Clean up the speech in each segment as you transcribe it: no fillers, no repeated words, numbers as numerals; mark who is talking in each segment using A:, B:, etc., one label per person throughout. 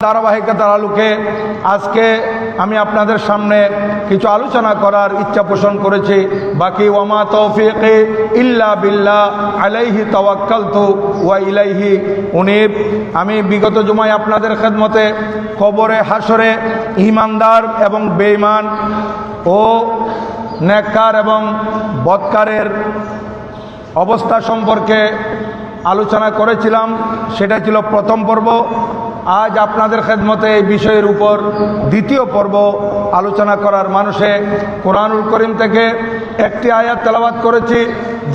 A: ধারাবাহিকতার আলোকে আজকে আমি আপনাদের সামনে কিছু আলোচনা করার ইচ্ছা পোষণ করেছি। বাকি ওয়ামা তৌফিকি ইল্লা বিল্লাহ আলাইহি তাওয়াক্কালতু ওয়া ইলাইহি উনীব। আমি বিগত জুমায় আপনাদের খেদমতে কবরে হাসরে ঈমানদার এবং বেঈমান ও নেককার এবং বদকারের অবস্থা সম্পর্কে আলোচনা করেছিলাম। সেটা ছিল প্রথম পর্ব। আজ আপনাদের খেদমতে এই বিষয়ের উপর দ্বিতীয় পর্ব আলোচনা করার মানুষে কোরআনুল করিম থেকে একটি আয়াত তেলাওয়াত করেছি,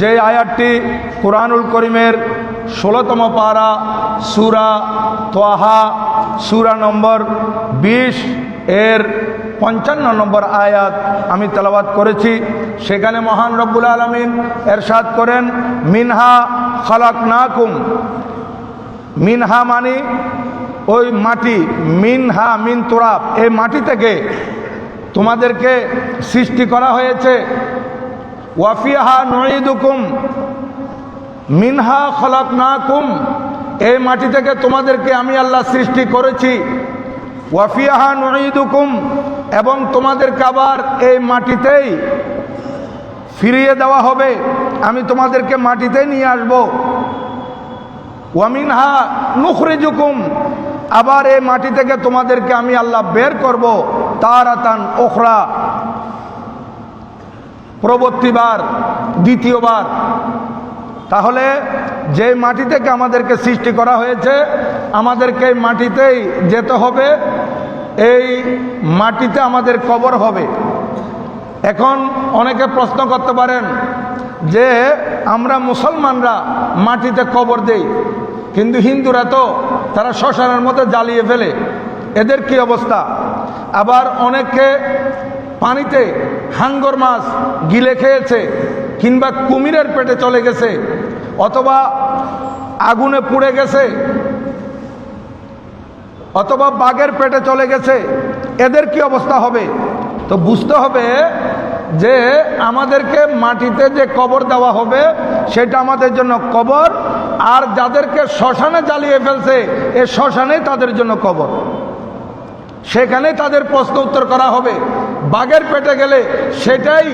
A: যে আয়াতটি কোরআনুল করিমের 16তম পারা সূরা তাহা সূরা নম্বর 20 এর 55 নম্বর আয়াত আমি তেলাওয়াত করেছি। সেখানে মহান রব্বুল আলামিন এরশাদ করেন, মিনহা খালাকনাকুম। মিনহা মানে ওই মাটি, মিনহা মিন তুরাব, এই মাটি থেকে তোমাদেরকে সৃষ্টি করা হয়েছে। ওয়াফিহা নুঈদুকুম। মিনহা খালাকনাকুম, এই মাটি থেকে তোমাদেরকে আমি আল্লাহ সৃষ্টি করেছি। ওয়াফিহা নুঈদুকুম, এবং তোমাদেরকে আবার এই মাটিতেই ফিরিয়ে দেওয়া হবে, আমি তোমাদেরকে মাটিতে নিয়ে আসব। ওয়ামিনহা নুখরিজুকুম, আবার এই মাটি থেকে তোমাদেরকে আমি আল্লাহ বের করব তারাতান উখরা, পরবর্তীবার, দ্বিতীয়বার। তাহলে যে মাটি থেকে আমাদেরকে সৃষ্টি করা হয়েছে, আমাদেরকে এই মাটিতেই যেতে হবে, এই মাটিতে আমাদের কবর হবে। এখন অনেকে প্রশ্ন করতে পারেন যে আমরা মুসলমানরা মাটিতে কবর দেই, কিন্তু হিন্দুরা তো তারা শ্মশানের মধ্যে জ্বালিয়ে ফেলে, এদের কি অবস্থা? আবার অনেকে পানিতে হাঙ্গর মাছ গিলে খেয়েছে, কিংবা কুমিরের পেটে চলে গেছে, অথবা আগুনে পুড়ে গেছে, অথবা বাঘের পেটে চলে গেছে, এদের কি অবস্থা হবে? তো বুঝতে হবে যে আমাদেরকে মাটিতে যে কবর দেওয়া হবে সেটা আমাদের জন্য কবর, আর যাদেরকে শ্মশানে জ্বালিয়ে ফেলছে এ শ্মশানে তাদের জন্য কবর, সেখানে তাদের প্রশ্ন উত্তর করা হবে। বাঘের পেটে গেলে সেটাই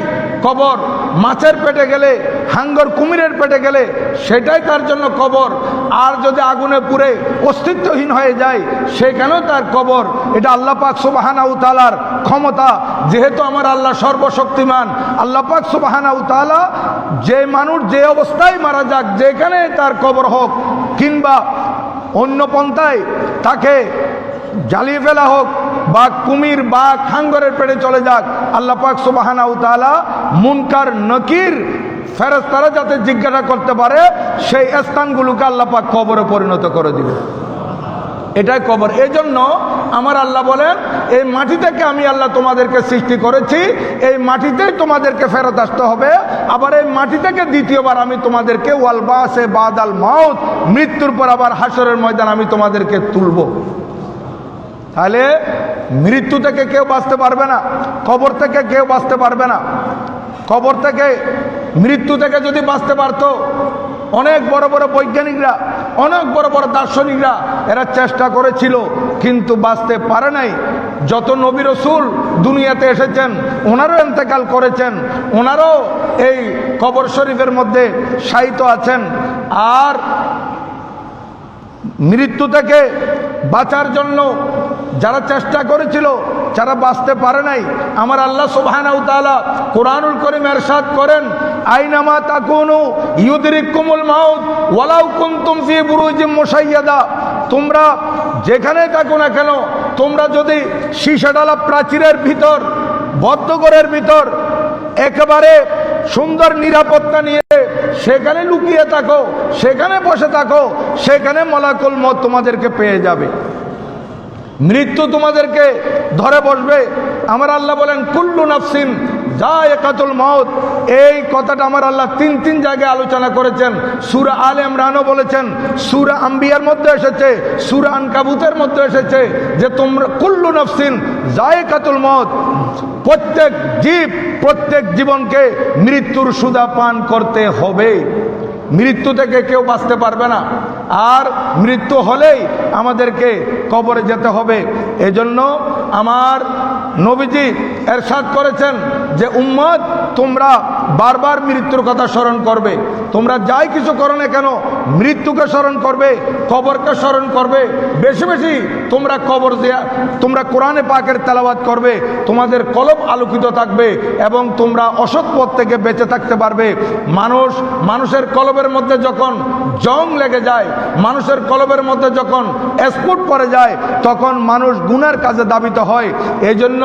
A: কবর, মাছের পেটে গেলে, হাঙ্গর কুমিরের পেটে গেলে সেটাই তার জন্য কবর, আর যদি আগুনে পুড়ে অস্তিত্বহীন হয়ে যায় সেখানেও তার কবর। এটা আল্লাহ পাক সুবহানাহু ওয়া তাআলার ক্ষমতা। যেহেতু আমার আল্লাহ সর্বশক্তিমান, আল্লাহ পাক সুবহানাহু ওয়া তাআলা যে মানুষ যে অবস্থায় মারা যাক, যেখানে তার কবর হোক, কিংবা অন্য পন্থায় তাকে জ্বালিয়ে ফেলা হোক, বা কুমির বা হাঙ্গরের পেটে চলে যাক, আল্লাহ পাক সুবহানাহু ওয়া তাআলা মুনকার নকির ফেরেশতারা যাতে জিজ্ঞাসা করতে পারে সেই স্থানগুলোকে আল্লাহ পাক কবরে পরিণত করে দিবে। এটাই কবর। এই জন্য আমার আল্লাহ বলেন, এই মাটি থেকে আমি আল্লাহ তোমাদেরকে সৃষ্টি করেছি, এই মাটিতেই তোমাদেরকে ফেরত আসতে হবে। আবার এই মাটি থেকে দ্বিতীয়বার আমি তোমাদেরকে ওয়াল বাসে বাদাল মাউত, মৃত্যুর পর আবার হাসরের ময়দান আমি তোমাদেরকে তুলব। তাহলে মৃত্যু থেকে কেউ বাঁচতে পারবে না, কবর থেকে কেউ বাঁচতে পারবে না। কবর থেকে, মৃত্যু থেকে যদি বাঁচতে পারতো, অনেক বড় বড় বৈজ্ঞানিকরা, অনেক বড় বড় দার্শনিকরা এরা চেষ্টা করেছিল, কিন্তু বাঁচতে পারে নাই। যত নবী রাসূল দুনিয়াতে এসেছেন ওনারও ইন্তেকাল করেছেন, ওনারও এই কবর শরীফের মধ্যে শায়িত আছেন। আর মৃত্যু থেকে বাঁচার জন্য যারা চেষ্টা করেছিল, যারা বাঁচতে পারে নাই, আমার আল্লাহ সুবহানাহু ওয়া তাআলা কোরআনুল কারীম ইরশাদ করেন, আইনামা তাকুনু ইউদরিকুমুল মাউত ওয়ালাউ কুনতুম ফি বুরুজিম মুশাইয়াদা। তোমরা যেখানে থাকো না কেন, তোমরা যদি শীষাডালা প্রাচীরের ভিতর, বদ্ধঘরের ভিতর একেবারে সুন্দর নিরাপত্তা নিয়ে সেখানে লুকিয়ে থাকো, সেখানে বসে থাকো, সেখানে মালাকুল মউত তোমাদেরকে পেয়ে যাবে, মৃত্যু তোমাদেরকে ধরে বসবে। আমার আল্লাহ বলেন, কুল্লু নাফসিন যায়কাতুল মাউত। এই কথাটা আমার আল্লাহ তিন জায়গায় আলোচনা করেছেন। সূরা আলে ইমরানও বলেছেন, সূরা আম্বিয়ার মধ্যে এসেছে, সূরা আনকাবুতের মধ্যে এসেছে যে তোমরা কুল্লু নাফসিন যায়কাতুল মাউত, প্রত্যেক জীব, প্রত্যেক জীবনকে মৃত্যুর সুধা পান করতে হবে। মৃত্যু থেকে কেউ বাঁচতে পারবে না। আর মৃত্যু হলেই আমাদেরকে কবরে যেতে হবে। এজন্য আমার নবীজি ইরশাদ করেছেন যে উম্মত তোমরা বারবার মৃত্যুর কথা স্মরণ করবে, তোমরা যাই কিছু করো না কেন মৃত্যুকে স্মরণ করবে, কবরকে স্মরণ করবে, বেশি বেশি তোমরা কবর দেয়া, তোমরা কোরআনে পাকের তেলাওয়াত করবে, তোমাদের কলব আলোকিত থাকবে এবং তোমরা অসৎ পথ থেকে বেঁচে থাকতে পারবে। মানুষের কলবের মধ্যে যখন জং লেগে যায়, মানুষের কলবের মধ্যে যখন স্ফুট পড়ে যায়, তখন মানুষ গুনার কাজে দাবিত হয়। এই জন্য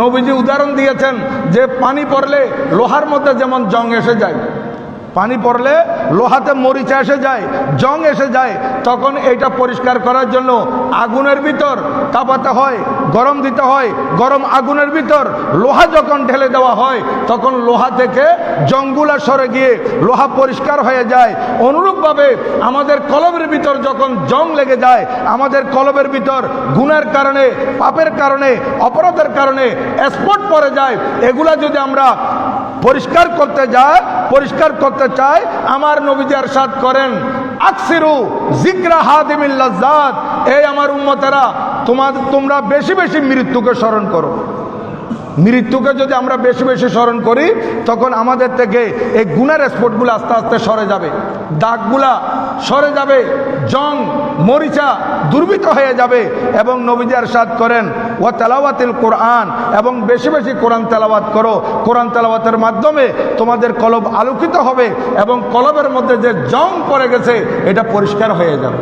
A: নবীজি উদাহরণ দিয়েছেন যে পানি পড়লে লোহার মধ্যে যেমন জং এসে যায়, পানি পড়লে লোহাতে মরিচা এসে যায়, জং এসে যায়, তখন এটা পরিষ্কার করার জন্য আগুনের ভিতর তাপাতে হয়, গরম দিতে হয়, গরম আগুনের ভিতর লোহা যখন ঢেলে দেওয়া হয় তখন লোহা থেকে জংগুলা সরে গিয়ে লোহা পরিষ্কার হয়ে যায়। অনুরূপভাবে আমাদের কলবের ভিতর যখন জং লেগে যায়, আমাদের কলবের ভিতর গুনার কারণে, পাপের কারণে, অপরাধের কারণে স্পট পড়ে যায়, এগুলা যদি আমরা পরিষ্কার করতে চাই, আমার নবীজি ইরশাদ করেন আকসিরু যিকরা হাদিমিল লাজ্জাত, এই আমার উম্মতেরা তোমরা বেশি বেশি মৃত্যুকে স্মরণ করো। মৃত্যুকে যদি আমরা বেশি বেশি স্মরণ করি তখন আমাদের থেকে এই গুনার স্পটগুলো আস্তে আস্তে সরে যাবে, দাগগুলা সরে যাবে, জং মরিচা দুর্বৃত হয়ে যাবে। এবং নবীজি ইরশাদ করেন ওয়া তেলাওয়াতিল কোরআন, এবং বেশি বেশি কোরআন তেলাওয়াত করো। কোরআন তেলাওয়াতের মাধ্যমে তোমাদের কলব আলোকিত হবে এবং কলবের মধ্যে যে জং পড়ে গেছে এটা পরিষ্কার হয়ে যাবে।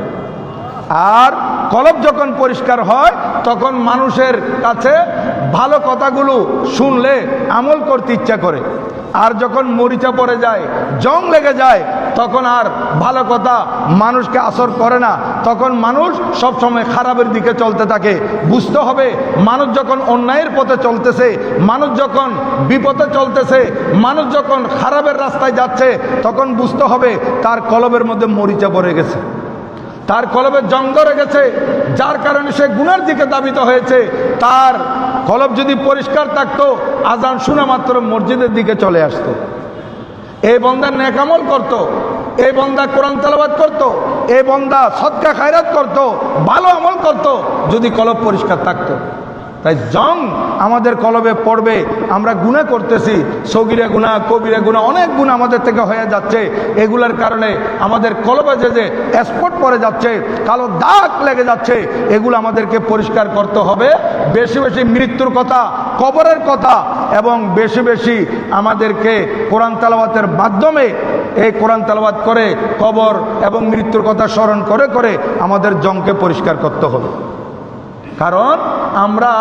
A: আর কলব যখন পরিষ্কার হয় তখন মানুষের কাছে ভালো কথাগুলো শুনলে আমল করতে ইচ্ছা করে। আর যখন মরিচা পড়ে যায়, জং লেগে যায়, তখন আর ভালো কথা মানুষকে আসর করে না, তখন মানুষ সবসময় খারাপের দিকে চলতে থাকে। বুঝতে হবে মানুষ যখন অন্যায়ের পথে চলতেছে, মানুষ যখন বিপথে চলতেছে, মানুষ যখন খারাপের রাস্তায় যাচ্ছে, তখন বুঝতে হবে তার কলবের মধ্যে মরিচা পড়ে গেছে, তার কলবে জং ধরে গেছে, যার কারণে সে গুনার দিকে ধাবিত হয়েছে। তার কলব যদি পরিষ্কার থাকতো, আজান শোনা মাত্র মসজিদের দিকে চলে আসতো। এই বন্দা নেক আমল করতো, এই বন্দা কোরআন তেলাওয়াত করতো, এই বন্দা সদকা খায়রাত করতো, ভালো আমল করতো, যদি কলব পরিষ্কার থাকতো। তাই জং আমাদের কলবে পড়বে, আমরা গুনাহ করতেছি, সগীরা গুনাহ, কবিরা গুনাহ, অনেক গুনাহ আমাদের থেকে হয়ে যাচ্ছে। এগুলোর কারণে আমাদের কলবে যে স্পট পড়ে যাচ্ছে, কালো দাগ লেগে যাচ্ছে, এগুলো আমাদেরকে পরিষ্কার করতে হবে। বেশি বেশি মৃত্যুর কথা, কবরের কথা এবং বেশি বেশি আমাদেরকে কোরআন তেলাওয়াতের মাধ্যমে, এই কোরআন তেলাওয়াত করে কবর এবং মৃত্যুর কথা স্মরণ করে করে আমাদের জংকে পরিষ্কার করতে হবে। কারণ আমরা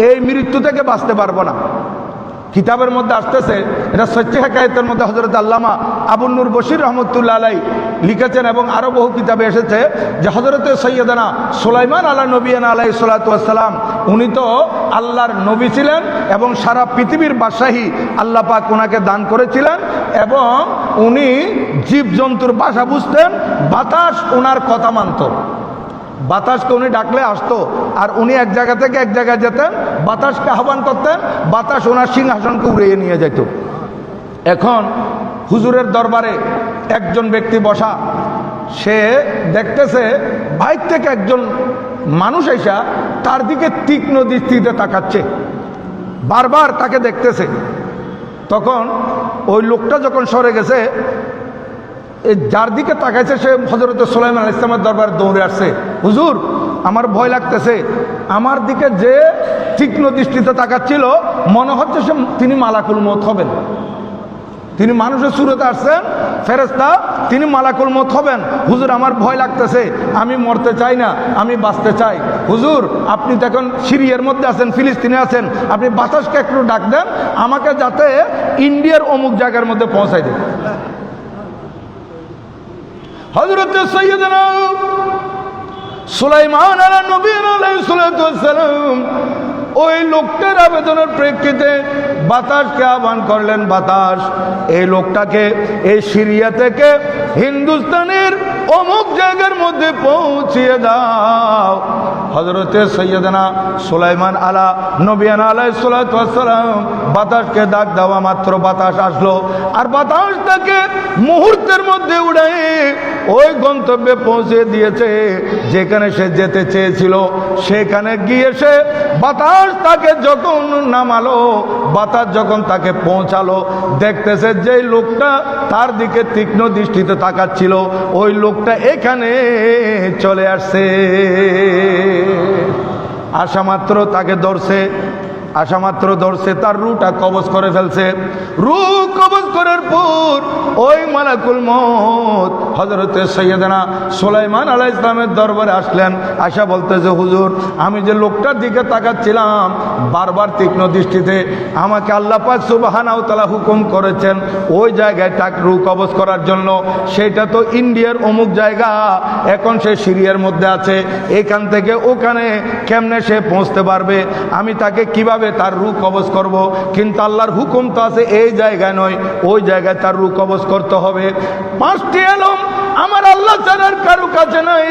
A: এই মৃত্যু থেকে বাঁচতে পারবো না। কিতাবের মধ্যে আসতেছে, এটা সচ্চে হেকায়েতের মধ্যে হযরত আল্লামা আবুন নূর বশির রহমতুল্লাহ আলাই লিখেছেন এবং আরও বহু কিতাবে এসেছে যে হযরত সৈয়দনা সুলাইমান আলা নবিয়ানা আলাইহিস সালাতু ওয়াস সালাম, উনি তো আল্লাহর নবী ছিলেন এবং সারা পৃথিবীর বাদশাহী আল্লাহ পাক ওনাকে দান করেছিলেন এবং উনি জীবজন্তুর ভাষা বুঝতেন, বাতাস ওনার কথা মানত। বাতাসকে উনি ডাকলে আসতো, আর উনি এক জায়গা থেকে এক জায়গায় যেতেন, বাতাসকে আহ্বান করতেন, বাতাস ওনার সিংহাসনকে উড়িয়ে নিয়ে যেত। এখন হুজুরের দরবারে একজন ব্যক্তি বসা, সে দেখতেছে বাইর থেকে একজন মানুষ এসা তার দিকে তীক্ষ্ণ দৃষ্টিতে তাকাচ্ছে, বারবার তাকে দেখতেছে। তখন ওই লোকটা যখন সরে গেছে, যার দিকে তাকাইছে সে হযরত সুলাইমান আলাইহিস সালামের দরবারে দৌড়ে আসছে, হুজুর আমার ভয় লাগতেছে, আমার দিকে যে তীক্ষ্ণ দৃষ্টিতে তাকাচ্ছিল মনে হচ্ছে তিনি মালাকুল মউত হবেন, তিনি মানুষের সুরতে আসছেন, ফেরেশতা, তিনি মালাকুল মউত হবেন। হুজুর আমার ভয় লাগতেছে, আমি মরতে চাই না, আমি বাঁচতে চাই। হুজুর আপনি তো এখন সিরিয়ার মধ্যে আছেন, ফিলিস্তিনে আছেন, আপনি বাতাসকে একটু ডাক দেন আমাকে, যাতে ইন্ডিয়ার অমুক জায়গার মধ্যে পৌঁছাই দেন। হযরত সৈয়দনা সুলাইমান আলা নবী আলাইহিস সালাতু ওয়াস সালাম ওই লোকটার আবেদনের প্রেক্ষিতে বাতাসকে আহ্বান করলেন, বাতাস এই লোকটাকে এই সিরিয়া থেকে হিন্দুস্তানের অমুক জায়গার মধ্যে পৌঁছিয়ে দাও। হযরতে সৈয়দনা সুলাইমান আলা নবিয়ানা আলাইহিস সালাতু ওয়াস সালাম বাতাসকে ডাক দেওয়া মাত্র বাতাস আসলো, আর বাতাসটাকে মুহূর্তের মধ্যে উড়াই ওই গন্তব্যে পৌঁছে দিয়েছে যেখানে সে যেতে চেয়েছিল। সেখানে গিয়ে সে বাতাস তাকে যখন নামালো, বাতাস যখন তাকে পৌঁছালো, দেখতেছে যে লোকটা তার দিকে তীক্ষ্ণ দৃষ্টিতে তাকাচ্ছিল ওই লোকটা এখানে চলে আসছে। আসা মাত্র তাকে ধরছে, আসা মাত্র ধরছে, তার রুটা কবজ করে ফেলছে। রু কবজ করার পর ওই মালাকুল মউত হযরতে সাইয়েদনা সুলাইমান আলাইহিস সালামের দরবারে আসলেন। আশা বলতেছে, হুজুর, আমি যে লোকটার দিকে তাকাচ্ছিলাম বারবার তীক্ষ্ণ দৃষ্টিতে, আমাকে আল্লাহ পাক সুবহানাহু ওয়া তাআলা হুকুম করেছেন ওই জায়গায় তাকে রু কবজ করার জন্য। সেটা তো ইন্ডিয়ার অমুক জায়গা, এখন সে সিরিয়ার মধ্যে আছে, এখান থেকে ওখানে কেমনে সে পৌঁছতে পারবে? আমি তাকে কিভাবে তার রূহ কবজ করব? কিন্তু আল্লাহর হুকুম তো আছে এই জায়গায় নয়, ওই জায়গায় তার রূহ কবজ করতে হবে। 5টি ইলম আমার আল্লাহ ছাড়ার কারো কাছে নাই,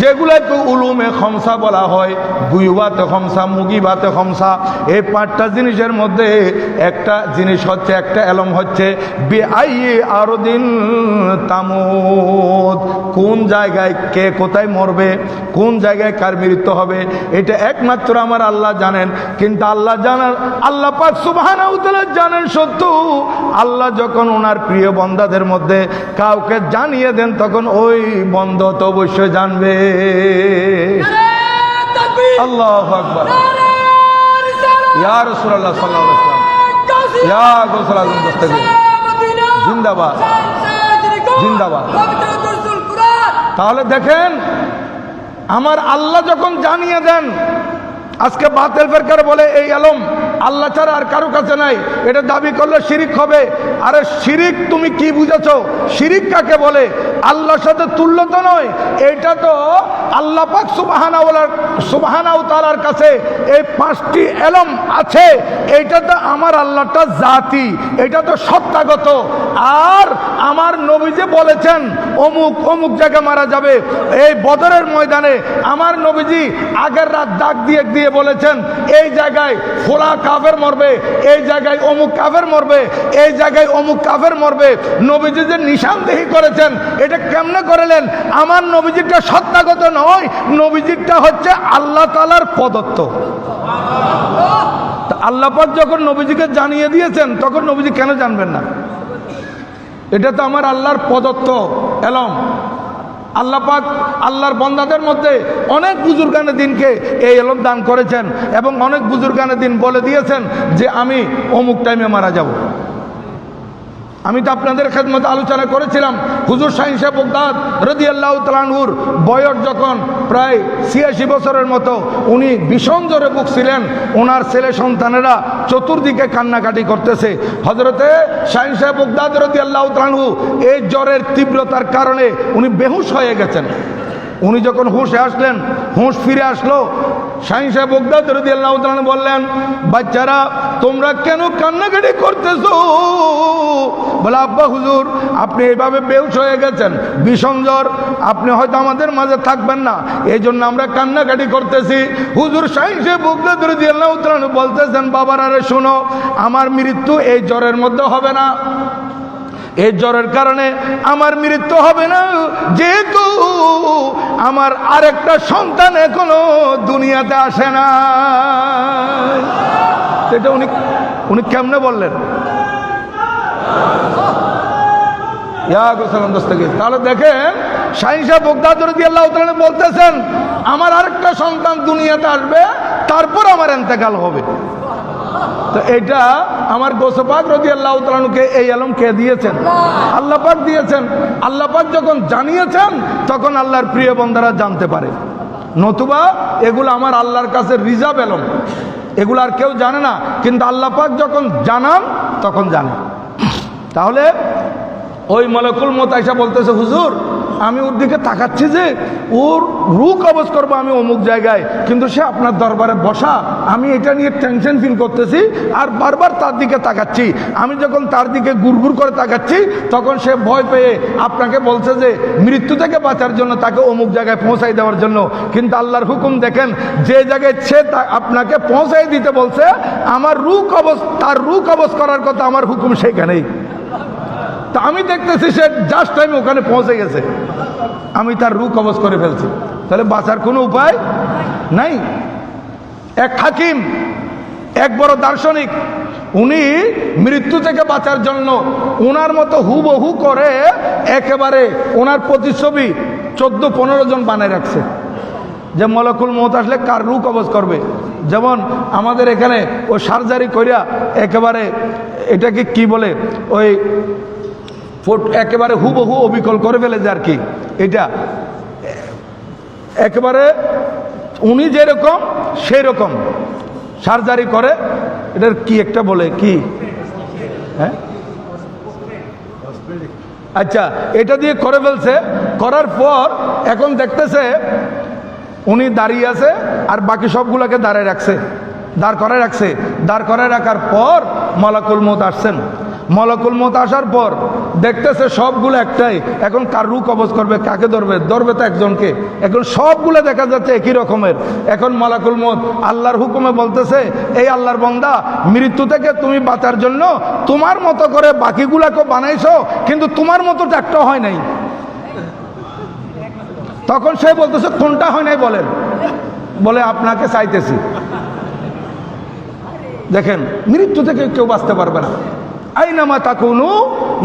A: যেগুলোকে উলুমে খমসা বলা হয়। গুয়বাতে খমসা, মুগিবাতে খমসা, এই 5টা জিনিসের মধ্যে একটা জিনিস হচ্ছে, একটা ইলম হচ্ছে বিআইয়ি আরদিন তামুত, কোন জায়গায় কে কোথায় মরবে, কোন জায়গায় কার মৃত্যু হবে, এটা একমাত্র আমার আল্লাহ জানেন। কিন্তু আল্লাহ জানার, আল্লাহ পাক সুবহানাহু ওয়া তাআলা জানেন সত্য। আল্লাহ যখন ওনার প্রিয় বান্দাদের মধ্যে কাউকে জানিয়ে দেন তখন ওই বান্দা তো অবশ্যই জানবে। আল্লাহু আকবার। ইয়া রাসূলুল্লাহ সাল্লাল্লাহু আলাইহি ওয়াসাল্লাম, ইয়া গাউসুল আযম দস্তগীর জিন্দাবাদ, জিন্দাবাদ। তাহলে দেখেন, আমার আল্লাহ যখন জানিয়ে দেন, আজকে বাতিল ফিরকার বলে এই ইলম আল্লাহ ছাড়া আর কারো কাছে নাই, এটা দাবি করলে শিরিক হবে। আরে শিরিক তুমি কি বুঝেছো? শিরিক কাকে বলে? আল্লাহর সাথে তুল্য তো নয়, এটা তো আল্লাহ পাক সুবহানাহু ওয়া তাআলার কাছে এই 5টি ইলম আছে। এটা তো আমার আল্লাহটা জাতি, এটা তো সত্তাগত। আর আমার নবী যে বলেছেন অমুক অমুক জায়গায় মারা যাবে, এই বদরের ময়দানে আমার নবীজি আগের রাত ডাক দিয়ে দিয়ে বলেছেন এই জায়গায় ফোলা কাফের মরবে, এই জায়গায় অমুক কাফের মরবে, এই জায়গায় অমুক কাফের মরবে। নবীজি যে নিশানদেহি করেছেন, এটা কেমনে করলেন? আমার নবীজিটা সত্তাগত নয়, নবীজিটা হচ্ছে আল্লাহ তাআলার প্রদত্ত। আল্লাহ পাক যখন নবীজিকে জানিয়ে দিয়েছেন, তখন নবীজি কেন জানবেন না? এটা তো আমার আল্লাহর প্রদত্ত ইলম। আল্লাহ পাক আল্লাহর বান্দাদের মধ্যে অনেক বুজুর্গানে দিনকে এই ইলম দান করেছেন, এবং অনেক বুজুর্গানে দিন বলে দিয়েছেন যে আমি অমুক টাইমে মারা যাব। আমি তো আপনাদের খেদমতে আলোচনা করেছিলাম, হুজুর শাহীন সাহেব বাগদাদ রাদিয়াল্লাহু তাআলা আনহুর বয়স যখন প্রায় 86 বছরের মতো, উনি ভীষণ জ্বরে ভুগছিলেন। ওনার ছেলে সন্তানেরা চতুর্দিকে কান্নাকাটি করতেছে। হযরতে শাহীন সাহেব বাগদাদ রাদিয়াল্লাহু তাআলা আনহু এই জ্বরের তীব্রতার কারণে উনি বেহুশ হয়ে গেছেন। উনি যখন হুঁশে আসলেন, হুঁশ ফিরে আসলো, শাহীন সাহেব বাগদাদ রাদিয়াল্লাহু তাআলা বললেন, বাচ্চারা তোমরা কেন কান্নাকাটি করতেছো? বলে, আব্বা হুজুর, আপনি এইভাবে বেহুশ হয়ে গেছেন, ভীষণ জ্বর, আপনি হয়তো আমাদের মাঝে থাকবেন না, এই জন্য আমরা কান্নাকাটি করতেছি। হুজুর শাহীন সাহেব বাগদাদ রাদিয়াল্লাহু তাআলা বলতেছেন, বাবার আরে শোনো, আমার মৃত্যু এই জ্বরের মধ্যে হবে না, এই জ্বরের কারণে আমার মৃত্যু হবে না, যেহেতু আমার আরেকটা সন্তান এখনো দুনিয়াতে আসে না। সেটা উনি কেমনে বললেন? তাহলে দেখেন, শাহীন সাহেব বাগদাদ রাদিয়াল্লাহু তাআলা বলতেছেন আমার আরেকটা সন্তান দুনিয়াতে আসবে, তারপর আমার ইন্তেকাল হবে। তো এটা আমার গৌস পাক রাদিয়াল্লাহু তাআলা আনহুকে এই ইলম কে দিয়েছেন? আল্লাহ পাক দিয়েছেন। আল্লাহ পাক যখন জানিয়েছেন, তখন আল্লাহর প্রিয় বান্দারা জানতে পারে, নতুবা এগুলো আমার আল্লাহর কাছে রিজার্ভ ইলম, এগুলো আর কেউ জানে না। কিন্তু আল্লাহ পাক যখন জানান, তখন জানে। তাহলে ওই মালাকুল মউত আয়েশা বলতেছে, হুজুর, আমি ওর দিকে তাকাচ্ছি যে ওর রূহ কবজ করবো আমি অমুক জায়গায়, কিন্তু সে আপনার দরবারে বসা, আমি এটা নিয়ে টেনশন ফিল করতেছি আর বারবার তার দিকে তাকাচ্ছি। আমি যখন তার দিকে গুড়গুড় করে তাকাচ্ছি, তখন সে ভয় পেয়ে আপনাকে বলছে যে মৃত্যু থেকে বাঁচার জন্য তাকে অমুক জায়গায় পৌঁছাই দেওয়ার জন্য। কিন্তু আল্লাহর হুকুম দেখেন, যে জায়গায় সে আপনাকে পৌঁছাই দিতে বলছে, আমার রূহ কবজ, তার রূহ কবজ করার কথা আমার হুকুম সেখানেই। তা আমি দেখতেছি সে জাস্ট টাইমে ওখানে পৌঁছে গেছে। আমি তার রূহ কবজ করে ফেলছি, তাহলে বাঁচার কোনো উপায় নাই। এক হাকিম, এক বড় দার্শনিক, উনি মৃত্যু থেকে বাঁচার জন্য ওনার মতো হুবহু করে একেবারে ওনার প্রতিচ্ছবি 14-15 জন বানায় রাখছে, যে মলকুল মউত আসলে কার রূহ কবজ করবে। যেমন আমাদের এখানে ওই সার্জারি কইরা একেবারে এটাকে কি বলে, ওই একেবারে হুবহু অবিকল করে ফেলে যে আর কি, এটা একেবারে উনি যেরকম সেই রকম সার্জারি করে। এটার কি একটা বলে কি, হ্যাঁ আচ্ছা, এটা দিয়ে করে ফেলছে। করার পর এখন দেখতেছে উনি দাঁড়িয়ে আছে আর বাকি সবগুলোকে দাঁড়ায় রাখছে, দাঁড় করায় রাখার পর মালাকুল মউত আসছেন। মালাকুল মউত আসার পর দেখতেছে সবগুলো একটাই, এখন কার রূহ কবজ করবে, কাকে ধরবে তো একজনকে। এখন সবগুলো দেখা যাচ্ছে একই রকমের। এখন মালাকুল মউত আল্লাহর হুকুমে বলতেছে, এই আল্লাহর বান্দা, মৃত্যু থেকে তুমি বাঁচার জন্য তোমার মতো করে বাকিগুলাকে বানাইছো, কিন্তু তোমার মতো একটাও হয় নাই। তখন সে বলতেছে কোনটা হয় নাই বলেন, বলে আপনাকে চাইতেছি। দেখেন, মৃত্যু থেকে কেউ বাঁচতে পারবে না। আইনামা তাকুনু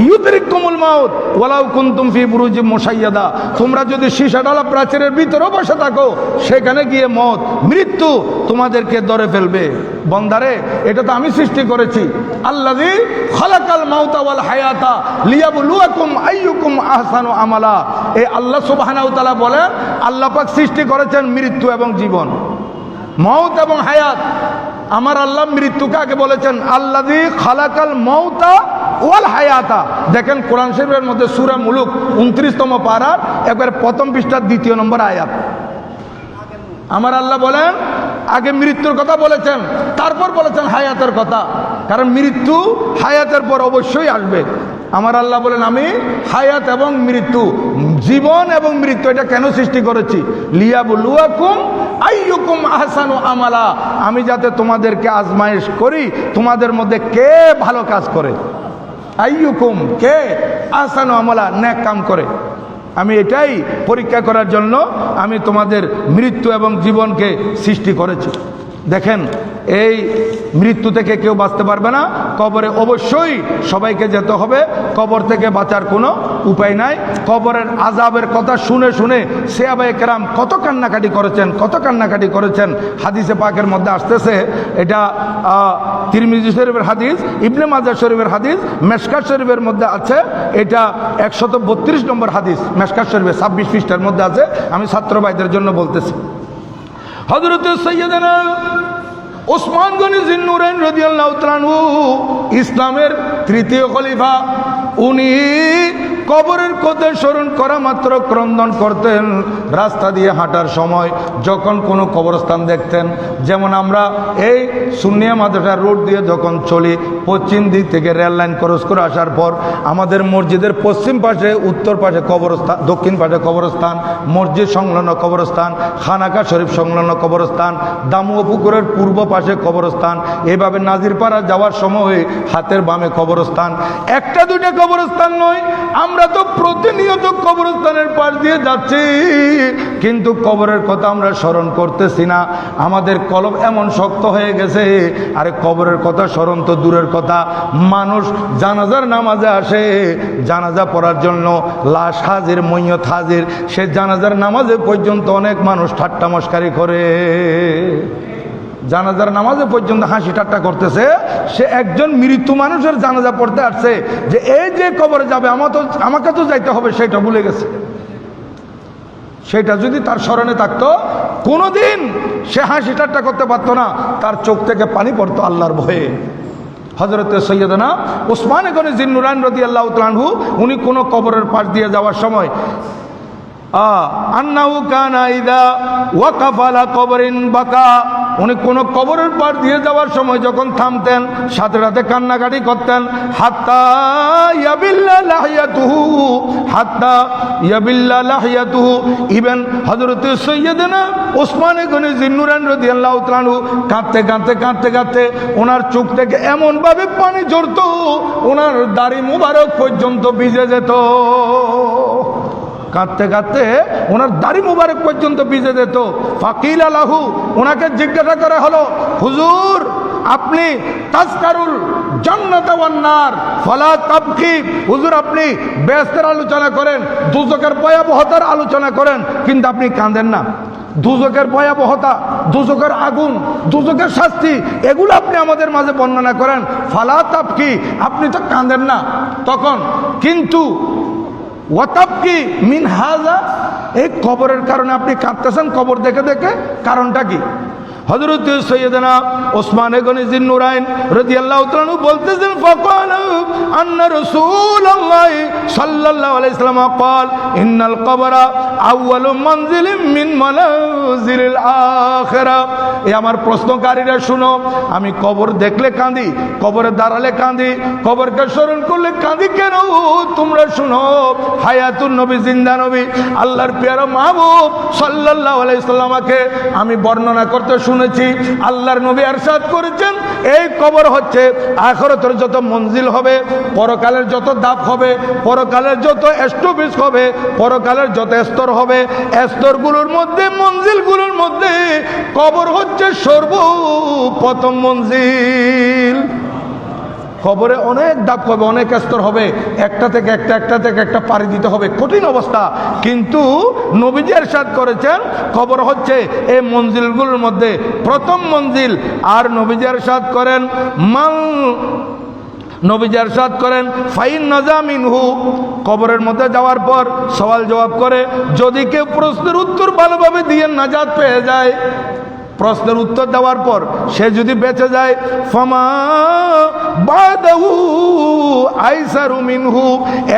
A: ইউদরিকুমুল মাউত ওয়ালাউ কুনতুম ফি বুরুজিম মুশাইয়াদা, তোমরা যদি সীসাডালা প্রাচীরের ভিতরেও বসে থাকো, সেখানে গিয়ে মত, মৃত্যু তোমাদেরকে ধরে ফেলবে। বন্দারে, এটা তো আমি সৃষ্টি করেছি। আল্লাযী খালাকাল মাউতা ওয়াল হায়াতা লিয়াবলুয়াকুম আইয়ুকুম আহসানু আমালা। এই আল্লাহ সুবহানাহু ওয়া তাআলা বলেন, আল্লাহ পাক সৃষ্টি করেছেন মৃত্যু এবং জীবন, মউত এবং হায়াত। আমার আল্লাহ মৃত্যুকে আগে বলেছেন আল্লাযী খালাকাল মাউতা ওয়াল হায়াতা। দেখেন কোরআন শরীফের মধ্যে সূরা মুলুক 29তম পারার একবার প্রথম পৃষ্ঠার 2 নম্বর আয়াত। আমার আল্লাহ বলেন আগে মৃত্যুর কথা বলেছেন, তারপর বলেছেন হায়াতের কথা, কারণ মৃত্যু হায়াতের পর অবশ্যই আসবে। আমার আল্লাহ বলেন আমি হায়াত এবং মৃত্যু, জীবন এবং মৃত্যু এটা কেন সৃষ্টি করেছি, লিয়াবলুয়াকুম আইয়ুকুম আহসানু আমালা, আমি যাতে তোমাদেরকে আজমাইশ করি তোমাদের মধ্যে কে ভালো কাজ করে। আইয়ুকুম, কে, আহসানু আমালা, নেক কাম করে। আমি এটাই পরীক্ষা করার জন্য আমি তোমাদের মৃত্যু এবং জীবনকে সৃষ্টি করেছি। দেখেন, এই মৃত্যু থেকে কেউ বাঁচতে পারবে না, কবরে অবশ্যই সবাইকে যেতে হবে, কবর থেকে বাঁচার কোনো উপায় নাই। কবরের আযাবের কথা শুনে শুনে সাহাবায়ে কেরাম কত কান্নাকাটি করেছেন। হাদিসে পাকের মধ্যে আসতেছে, এটা তিরমিজি শরীফের হাদিস, ইবনে মাজাহ শরীফের হাদিস, মেশকাত শরীফের মধ্যে আছে, এটা 132 নম্বর হাদিস, মেশকাত শরীফে 26 পৃষ্ঠার মধ্যে আছে। আমি ছাত্র ভাইদের জন্য বলতেছি, হযরত সাইয়্যিদানা ওসমান গনি জিন্নুরাইন রাদিয়াল্লাহু তাআলা আনহু, ইসলামের 3য় খলিফা, উনি কবরের কথা স্মরণ করা মাত্র ক্রন্দন করতেন। রাস্তা দিয়ে হাঁটার সময় যখন কোনো কবরস্থান দেখতেন, যেমন আমরা এই সুন্নিয়া মাদ্রাসা রোড দিয়ে যখন চলি, পশ্চিম দিক থেকে রেল লাইন ক্রস করে আসার পর আমাদের মসজিদের পশ্চিম পাশে, উত্তর পাশে কবরস্থান, দক্ষিণ পাশে কবরস্থান, মসজিদ সংলগ্ন কবরস্থান, খানাকা শরীফ সংলগ্ন কবরস্থান, দামুয়া পুকুরের পূর্ব পাশে কবরস্থান, এইভাবে নাজিরপাড়া যাওয়ার সময় হাতের বামে কবরস্থান। একটা দুইটা কবরস্থান নয়, আমরা তো প্রতিনিয়ত কবরস্থানের পাশ দিয়ে যাচ্ছি, কিন্তু কবরের কথা আমরা স্মরণ করতেছি না। আমাদের কলব এমন শক্ত হয়ে গেছে, আরে কবরের কথা স্মরণ তো দূরের কথা, মানুষ জানাজার নামাজে আসে, জানাজা পড়ার জন্য লাশ হাজির, মইয়ত হাজির, সে জানাজার নামাজে পর্যন্ত অনেক মানুষ ঠাট্টা মশকারি করে, জানাজার নামাজে পর্যন্ত হাসি ঠাট্টা করতেছে। সে একজন মৃত্যু মানুষের জানাজা পড়তে আসছে, যে এই যে কবরে যাবে আমাকে তো যাইতে হবে, সেটা ভুলে গেছে। সেটা যদি তার স্মরণে থাকতো, কোনোদিন সে হাসি ঠাট্টা করতে পারতো না, তার চোখ থেকে পানি পড়তো আল্লাহর ভয়ে। হযরত সাইয়্যিদানা ওসমান গনি জিন্নুরাইন রাদিয়াল্লাহু তাআলা আনহু, উনি কোনো কবরের পাশ দিয়ে যাওয়ার সময় আন্নাহু কানা ইযা ওয়াকাফা আলা কবরিন বাকা, উনি কোনো কবরের পার দিয়ে যাওয়ার সময় যখন থামতেন, সাথে সাথে কান্নাকাটি করতেন। হাত্তা ইয়াবিল্লা লাহিয়াতুহু, ইভেন হযরত সাইয়্যিদানা ওসমান গনি জিন্নুরাইন রাদিয়াল্লাহু তাআলা আনহু কাঁদতে ওনার চোখ থেকে এমন ভাবে পানি ঝরতো, ওনার দাড়ি মুবারক পর্যন্ত ভিজে যেত। কাঁদতে কাঁদতে ওনার দাড়ি মুবারক পর্যন্ত ভিজে যেত। ফাকিল আলাহু, ওনাকে জিজ্ঞাসা করা হলো, হুজুর আপনি তাজকারুল জান্নাত ওয়ান নার ফালা তাবকি, হুজুর আপনি বেহেশতের আলোচনা করেন, দুজকের ভয়াবহতার আলোচনা করেন, কিন্তু আপনি কাঁদেন না। দুজকের ভয়াবহতা, দুজকের আগুন, দুজকের শাস্তি, এগুলো আপনি আমাদের মাঝে বর্ণনা করেন, ফালা তাবকি, আপনি তো কাঁদেন না। তখন কিন্তু ওয়াতাবকি মিন হাযা, এই কবরের কারণে আপনি কাঁদতেছেন, কবর দেখে দেখে, কারণটা কি? হযরত সৈয়দনা ওসমান গনি জিন্নুরাইন রাদিয়াল্লাহু তাআলা আনহু বলতেছেন, ফাকালা আন্না রাসূলুল্লাহ সাল্লাল্লাহু আলাইহি ওয়াসাল্লাম قال ইন্নাল কবরা আউয়ালু মানজিলিন মিন মানাজিলিল আখিরা। এই আমার প্রশ্নকারীরা শুনো, আমি কবর দেখলে কাঁদি, কবরে দাঁড়ালে কাঁদি, কবরকে স্মরণ করলে কাঁদি কেন? তোমরা শুনো, হায়াতুন নবী, জিন্দা নবী, আল্লাহর প্রিয় মাহবুব সাল্লাল্লাহু আলাইহি ওয়াসাল্লামকে আমি বর্ণনা করতে শুনেছি। আল্লাহর নবী ইরশাদ করেছেন, এই কবর হচ্ছে আখিরাতের যত মঞ্জিল হবে, পরকালের যত ধাপ হবে, পরকালের যত স্টপেজ হবে, পরকালের যত স্তর হবে, স্তরগুলোর মধ্যে, মঞ্জিলগুলোর মধ্যে কবর হচ্ছে সর্বপ্রথম মঞ্জিল। কবরে অনেক ধাপ হবে, অনেক স্তর হবে, একটা থেকে একটা, একটা থেকে একটা পাড়ি দিতে হবে, কঠিন অবস্থা। কিন্তু নবীজি ইরশাদ করেছেন কবর হচ্ছে এই মঞ্জিলগুলোর মধ্যে প্রথম মঞ্জিল। আর নবীজি ইরশাদ করেন নবীজি ইরশাদ করেন ফাইন নাজা মিনহু, কবরের মধ্যে যাওয়ার পর সওয়াল জবাব করে, যদি কেউ প্রশ্নের উত্তর ভালোভাবে দিয়ে নাজাত পেয়ে যায়, প্রশ্নের উত্তর দেওয়ার পর সে যদি বেঁচে যায়, ফামা বাদাহু আইসারু মিনহু,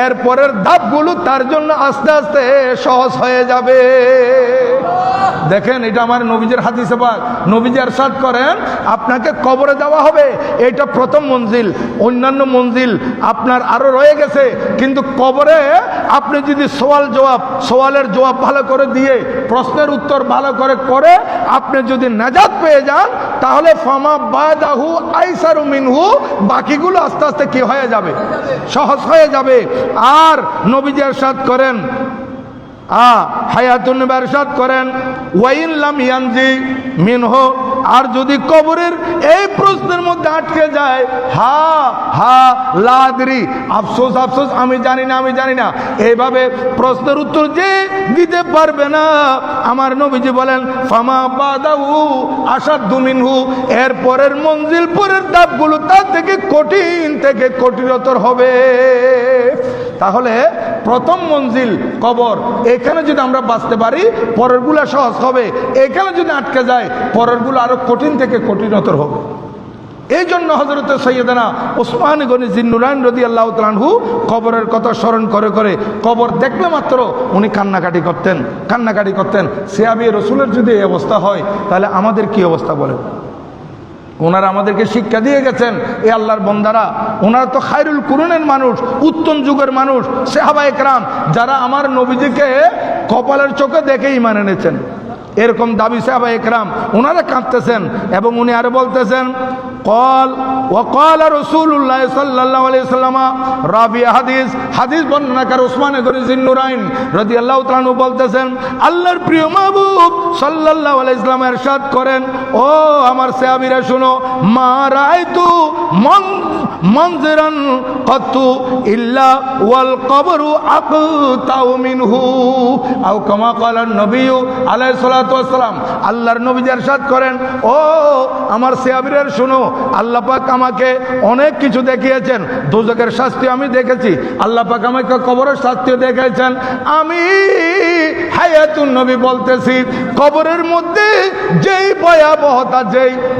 A: এর পরের ধাপগুলো তার জন্য আস্তে আস্তে সহজ হয়ে যাবে। দেখেন, এটা আমার নবীজির হাদিসে পাক। নবীজি ইরশাদ করেন আপনাকে কবরে দেওয়া হবে, এটা প্রথম মঞ্জিল, অন্যান্য মঞ্জিল আপনার আরো রয়ে গেছে। কিন্তু কবরে আপনি যদি সওয়ালের জবাব ভালো করে দিয়ে, প্রশ্নের উত্তর ভালো করে আপনি যদি নাজাত পেয়ে যান, তাহলে ফামা বাদাহু আইসারু মিনহু, বাকিগুলো আস্তে আস্তে কি হয়ে যাবে? সহজ হয়ে যাবে। আর নবীজি ইরশাদ করেন, হায়াতুন নবী ইরশাদ করেন, ওয়াইন লাম ইয়ানজি মিনহু, আর যদি কবরের এই প্রশ্নের মধ্যে আটকে যায়, লা আদরি, আফসোস আফসোস, আমি জানি না, এইভাবে প্রশ্নের উত্তর যে দিতে পারবে না, আমার নবীজি বলেন ফামা বাদাহু আসাদ্দু মিনহু, এর পরের মঞ্জিল, পরের ধাপগুলো তার থেকে কঠিনতর হবে। তাহলে প্রথম মঞ্জিল কবর, এখানে যদি আমরা বাঁচতে পারি পরেরগুলো সহজ হবে, এখানে যদি আটকে যায় পরেরগুলো আরো কঠিন থেকে কঠিনতর হবে। এই জন্য হযরত সৈয়দনা ওসমান গনি জিন্নুরাইন রাদিয়াল্লাহু তাআলা আনহু কবরের কথা স্মরণ করে কবর দেখলে মাত্র উনি কান্নাকাটি করতেন। সাহাবী রাসূলের যদি এই অবস্থা হয়, তাহলে আমাদের কি অবস্থা বলেন? ওনারা আমাদেরকে শিক্ষা দিয়ে গেছেন, এ আল্লাহর বান্দারা, ওনারা তো খায়রুল কুরুনের মানুষ, উত্তম যুগের মানুষ, সাহাবায়ে কেরাম, যারা আমার নবীজিকে কপালের চোখে দেখে ঈমান এনেছেন, এরকম দাবি সাহাবায়ে কেরাম। ওনারা কাঁদতেছেন এবং উনি আরো বলতেছেন, وقال رسول الله صلى الله عليه وسلم, রাবি হাদিস বর্ণনাকার ওসমান গনি জিন্নুরাইন রাদিয়াল্লাহু তাআলা আনহু বলতেছেন, আল্লাহর প্রিয় মাহবুব সাল্লাল্লাহু আলাইহি ওয়াসাল্লাম ইরশাদ করেন, ও আমার সাহাবীরা শুনো, মা রাআইতু মনজিরান কাতু ইল্লা ওয়াল কবরু আকতাউ মিনহু, আও কামা ক্বালা নবী আলাইহিস সালাতু ওয়াস সালাম। আল্লাহর নবী ইরশাদ করেন, ও আমার সাহাবীরা শুনো, আল্লাহ পাক আমাকে অনেক কিছু দেখিয়েছেন, দোজখের শাস্তি আমি দেখেছি, আল্লাহ পাক আমাকে কবরের শাস্তিও দেখিয়েছেন। আমি হায়াতুন নবী বলতেছি, কবরের মধ্যে যেই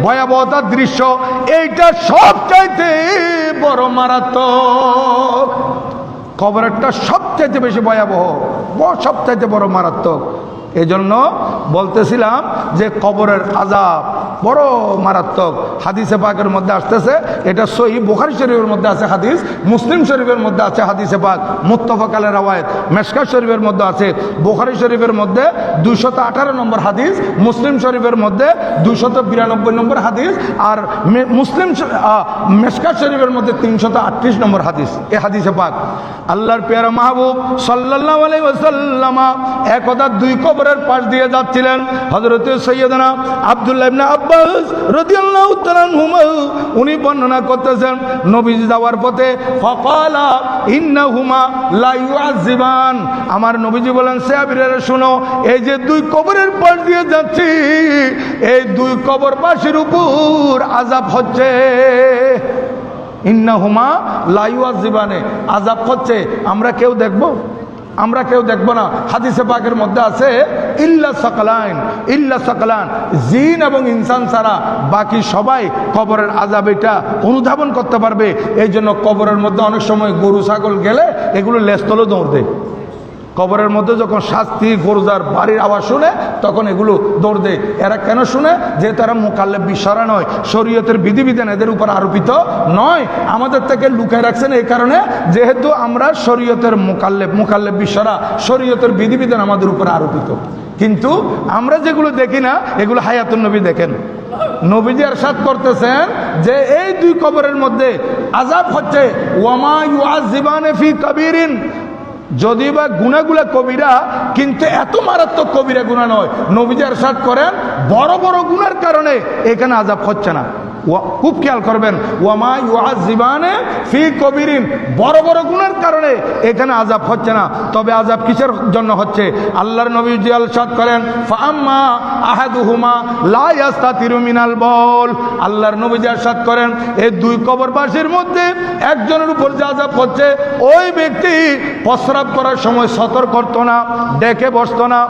A: ভয়াবহতা দৃশ্য, এইটা সবচাইতে বড় মারাত্মক। কবরেরটা সবচাইতে বেশি ভয়াবহ, সবচাইতে বড় মারাত্মক। এজন্য বলতেছিলাম যে কবরের আযাব বড় মারাত্মক। হাদিসে পাকের মধ্যে আসতেছে, এটা সহিহ বুখারী শরীফের মধ্যে আছে হাদিস, মুসলিম শরীফের মধ্যে আছে হাদিসে পাক, মুত্তাফাক আলাইহি রাওয়ায়াত, মেশকাত শরীফের মধ্যে আছে, বুখারী শরীফের মধ্যে 218 নম্বর হাদিস, মুসলিম শরীফের মধ্যে 292 নম্বর হাদিস, আর মেশকাত শরীফের মধ্যে 338 নম্বর হাদিস। এই হাদিসে পাক আল্লাহর পেয়ারা মাহবুব সাল্লাল্লাহু আলাইহি ওয়াসাল্লাম একদা দুই কবরের পাশ দিয়ে যাচ্ছিলেন। হযরত সাইয়্যিদানা আব্দুল্লাহ ইবনে আব্বাস রাদিয়াল্লাহু তাআলা আনহুমা উনি বর্ণনা করতেছেন, নবীজি যাওয়ার পথে ফাকালা ইন্নাহুমা লা ইউআযিবান, আমার নবীজি বলেন সাহাবীরা শুনো, এই যে দুই কবরের পাশ দিয়ে যাচ্ছি, এই দুই কবরবাসীর উপর আযাব হচ্ছে। ইন্নাহুমা লা ইউআযিবানে, আযাব হচ্ছে। আমরা কেউ দেখব? আমরা কেউ দেখব না। হাদিসে পাকের মধ্যে আছে ইল্লা সাকালান, জিন এবং ইনসান ছাড়া বাকি সবাই কবরের আযাব এটা অনুধাবন করতে পারবে। এই জন্য কবরের মধ্যে অনেক সময় গরু ছাগল গেলে এগুলো লেজতলে দৌড় দেয়। কবরের মধ্যে যখন শাস্তি গরুজার বাড়ির আওয়াজ শুনে তখন এগুলো দৌড় দেয়। এরা কেন শুনে? যে তারা মুকাল্লেফ বিশারা নয়, শরীয়তের বিধিবিধান এদের উপর আরোপিত নয়, আমাদের থেকে লুকায় রাখছেন। এই কারণে যেহেতু আমরা শরীয়তের মুকাল্লেফ বিশারা, শরীয়তের বিধিবিধান আমাদের উপর আরোপিত, কিন্তু আমরা যেগুলো দেখি না এগুলো হায়াতুন নবী দেখেন। নবীজি ইরশাদ করতেছেন যে এই দুই কবরের মধ্যে আযাব হচ্ছে। ওয়ামা ইউআযিবানে ফি কাবীরিন, যদি বা গুনাহগুলা কবিরা, কিন্তু এত মারাত্মক কবিরা গুনাহ নয়। নবীজি ইরশাদ করেন বড় বড় গুনার কারণে এখানে আযাব হচ্ছে না। খুব খেয়াল করবেন, ওয়ামা ইউআযিবানে ফি কবিরিন, বড় বড় গুনার কারণে এখানে আযাব হচ্ছে না। তবে আযাব কিসের জন্য হচ্ছে? আল্লাহর নবীজি ইরশাদ করেন ফাআম্মা আহাদুহুমা লা ইস্তাতিরু মিনাল বাউল, আল্লাহর নবীজি ইরশাদ করেন এই দুই কবরবাসীর মধ্যে একজনের উপর যে আযাব হচ্ছে, ওই ব্যক্তি প্রস্রাব করার সময় সতর্ক করতো না, ডেকে বসতো না।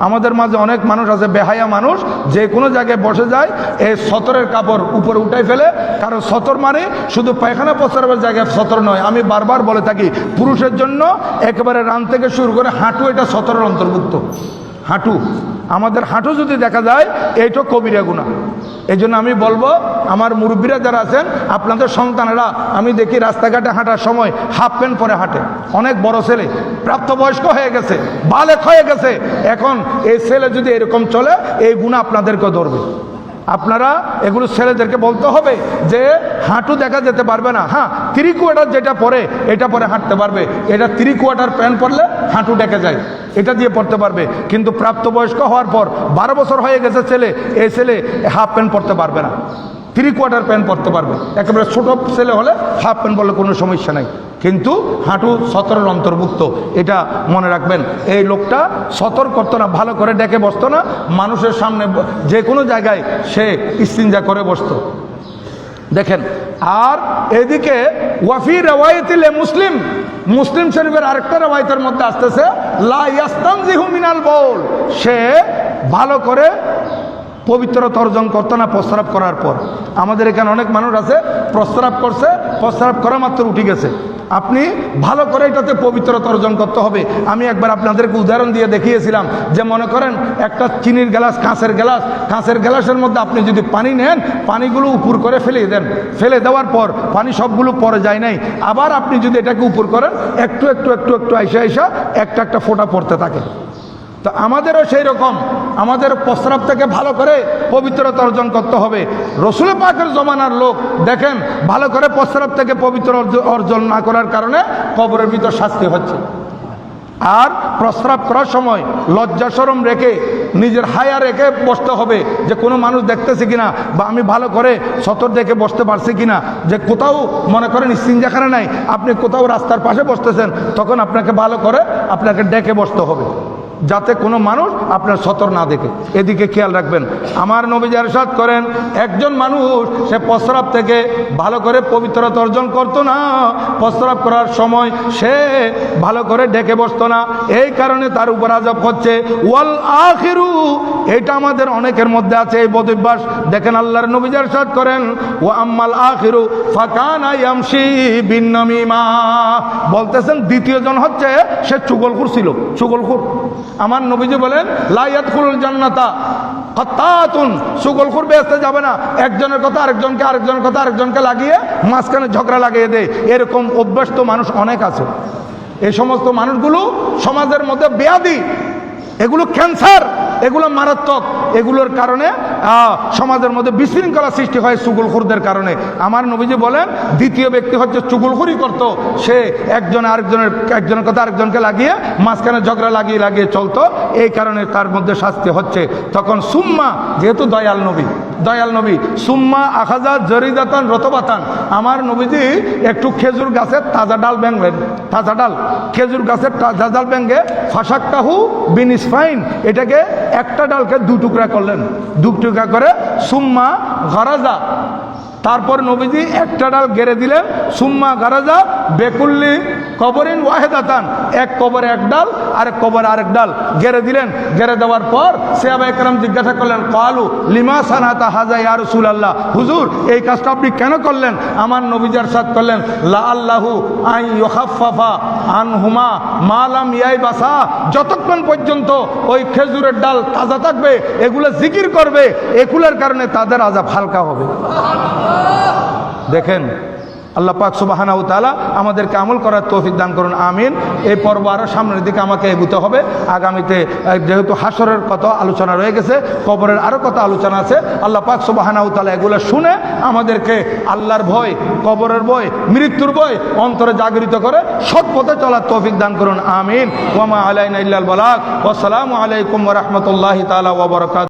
A: আমাদের মাঝে অনেক মানুষ আছে বেহায়া মানুষ, যে কোনো জায়গায় বসে যায় এই সতরের কাপড় উপরে উঠাই ফেলে। কারণ সতর মানে শুধু পায়খানা প্রস্রাবের জায়গায় সতর নয়। আমি বারবার বলে থাকি পুরুষের জন্য একেবারে রান থেকে শুরু করে হাঁটু এটা সতরের অন্তর্ভুক্ত। হাঁটু, আমাদের হাঁটু যদি দেখা যায় এইটা কবিরা গুনাহ। এই জন্য আমি বলবো আমার মুরব্বীরা যারা আছেন, আপনাদের সন্তানেরা আমি দেখি রাস্তাঘাটে হাঁটার সময় হাফ প্যান্ট পরে হাঁটে। অনেক বড় ছেলে প্রাপ্তবয়স্ক হয়ে গেছে, বালেক হয়ে গেছে, এখন এই ছেলে যদি এরকম চলে এই গুনাহ আপনাদেরকে ধরবে। আপনারা এগুলো ছেলেদেরকে বলতে হবে যে হাঁটু দেখা যেতে পারবে না, হ্যাঁ 3 কোয়ার্টার যেটা পরে এটা পরে হাঁটতে পারবে। এটা 3 কোয়ার্টার প্যান্ট পরলে হাঁটু ডেকে যায়, এটা দিয়ে পড়তে পারবে। কিন্তু প্রাপ্তবয়স্ক হওয়ার পর 12 বছর হয়ে গেছে ছেলে, এই ছেলে হাফ প্যান্ট পরতে পারবে না, 3 কোয়ার্টার প্যান্ট পরতে পারবে। একেবারে ছোট ছেলে হলে হাফ প্যান্ট পরলে কোনো সমস্যা নাই, কিন্তু হাঁটু সতরের অন্তর্ভুক্ত, এটা মনে রাখবেন। এই লোকটা সতর্ক করতো না, ভালো করে ডেকে বসতো না, মানুষের সামনে যে কোনো জায়গায় সে ইস্তিনজা করে বসতো। দেখেন, আর এদিকে ওয়াফি রাওয়ায়াতিল মুসলিম, মুসলিম শরীফের আরেকটা রাওয়ায়াতের মধ্যে আসতেছে লা ইয়াস্তানজিহু মিনাল বাউল, সে ভালো করে পবিত্রতা অর্জন করতো না প্রস্রাব করার পর। আমাদের এখানে অনেক মানুষ আছে প্রস্রাব করছে, প্রস্রাব করা মাত্র উঠে গেছে। আপনি ভালো করে এটাতে পবিত্রতা অর্জন করতে হবে। আমি একবার আপনাদেরকে উদাহরণ দিয়ে দেখিয়েছিলাম যে মনে করেন একটা চিনির গ্লাস, কাঁচের গ্লাসের মধ্যে আপনি যদি পানি নেন, পানিগুলো উপর করে ফেলে দেন, ফেলে দেওয়ার পর পানি সবগুলো পরে যায় নাই, আবার আপনি যদি এটাকে উপর করেন একটু একটু একটু একটু আইসা একটা একটা ফোঁটা পড়তে থাকে। তো আমাদেরও সেই রকম, আমাদের প্রস্রাব থেকে ভালো করে পবিত্রতা অর্জন করতে হবে। রসুল পাকের জমানার লোক দেখেন ভালো করে প্রস্রাব থেকে পবিত্র অর্জন না করার কারণে কবরের ভিতর শাস্তি হচ্ছে। আর প্রস্রাব করার সময় লজ্জা শরম রেখে, নিজের হায়া রেখে বসতে হবে, যে কোনো মানুষ দেখতেছে কিনা, বা আমি ভালো করে সতর দেখে বসতে পারছি কিনা। যে কোথাও মনে করেন ইস্তিনজাখানা নাই, আপনি কোথাও রাস্তার পাশে বসতেছেন, তখন আপনাকে ভালো করে আপনাকে ডেকে বসতে হবে, যাতে কোনো মানুষ আপনার সতর না দেখে। এদিকে খেয়াল রাখবেন। আমার নবীজি ইরশাদ করেন একজন মানুষ সে প্রস্রাব থেকে ভালো করে পবিত্রতা অর্জন করতো না, প্রস্রাব করার সময় সে ভালো করে ডেকে বসতো না, এই কারণে তার উপর আযাব হচ্ছে। ওয়াল আখিরু, এটা আমাদের অনেকের মধ্যে আছে এই বদঅভ্যাস। দেখেন আল্লাহর নবীজি ইরশাদ করেন ওয়া আম্মাল আখিরু ফাকানা ইয়ামশি বিন্নামিমা, বলতেছেন দ্বিতীয় জন হচ্ছে সে চুগলখোর ছিল, চুগলখোর। আমার নবীজি বলেন লা ইয়াদখুলুল জান্নাতা কাত্তাতুন, চুগলখোর বেহেশতে যাবে না, একজনের কথা আরেকজনকে, আরেকজনের কথা আরেকজনকে লাগিয়ে মাঝখানে ঝগড়া লাগিয়ে দেয়। এরকম অভ্যস্ত মানুষ অনেক আছে। এই সমস্ত মানুষগুলো সমাজের মধ্যে ব্যাধি, এগুলো ক্যান্সার, এগুলো মারাত্মক। এগুলোর কারণে সমাজের মধ্যে বিশৃঙ্খলা সৃষ্টি হয় চুগলখোরদের কারণে। আমার নবীজি বলেন দ্বিতীয় ব্যক্তি হচ্ছে চুগলখোরি করত, সে একজনের কথা আরেকজনকে লাগিয়ে মাঝখানে ঝগড়া লাগিয়ে লাগিয়ে চলতো, এই কারণে তার মধ্যে শাস্তি হচ্ছে। তখন সুম্মা, যেহেতু দয়াল নবী সুম্মা আখাজা জরিদাতান রতবাতান, আমার নবীজি একটু খেজুর গাছের তাজা ডাল ভেঙলেন, তাজা ডাল, খেজুর গাছের তাজা ডাল ভেঙে ফাঁসাক্কাহু বিনিসফাইন, এটাকে একটা ডালকে দু টুকরা করলেন, দু টুকরা করে সুম্মা গারাজা, তারপর নবীজি একটা ডাল গেড়ে দিলেন, সুম্মা গারাজা বেকুল্লি কবরিন ওয়াহেদাতান, এক কবরে এক ডাল, আরেক কবরে আরেক ডাল গেড়ে দিলেন। গেড়ে দেওয়ার পর সাহাবায়ে কেরাম জিজ্ঞাসা করলেন, ক্বালু লিমা সানাতা হাযা ইয়া রাসূলুল্লাহ, হুজুর এই কাজটা আপনি কেন করলেন? আমার নবীজি ইরশাদ করলেন লাআল্লাহু আন ইউখাফফা আনহুমা মা লাম ইয়াইবাসা, যতক্ষণ পর্যন্ত ওই খেজুরের ডাল তাজা থাকবে, এগুলো জিকির করবে, এগুলোর কারণে তাদের আযাব হালকা হবে। দেখেন, আল্লাহ পাক সুবহানাহু ওয়া তাআলা আমাদেরকে আমল করার তৌফিক দান করুন, আমিন। এই পর্ব আরও সামনের দিকে আমাকে এগোতে হবে। আগামীতে যেহেতু হাসরের কথা আলোচনা রয়ে গেছে, কবরের আরও কথা আলোচনা আছে। আল্লাহ পাক সুবহানাহু ওয়া তাআলা এগুলো শুনে আমাদেরকে আল্লাহর ভয়, কবরের ভয়, মৃত্যুর ভয় অন্তরে জাগরিত করে সৎ পথে চলার তৌফিক দান করুন, আমিন। ওয়া মা আলাইনা ইল্লাল বালাগ। ওয়া আসসালামু আলাইকুম ওয়া রাহমাতুল্লাহি তাআলা ওয়া বারাকাতুহু।